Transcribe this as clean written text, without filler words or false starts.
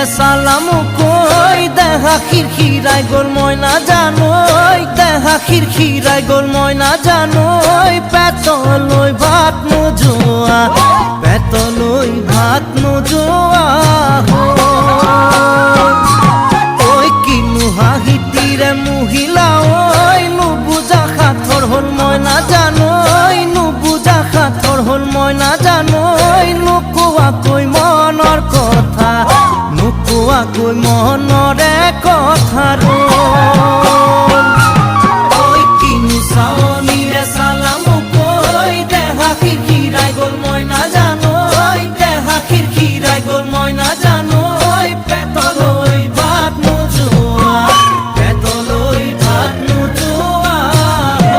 যে সালামু কই দেখা খিরখিরাই গোল ময়না জানোই দেখা খিরখিরাই গোল ময়না জানোই পেতলই ভাত নোজোয়া পেতলই ভাত নোজোয়া ওই কিনু হাহিতিরে মহিলা ওই নুবুজা খাথর হল ময়না জানো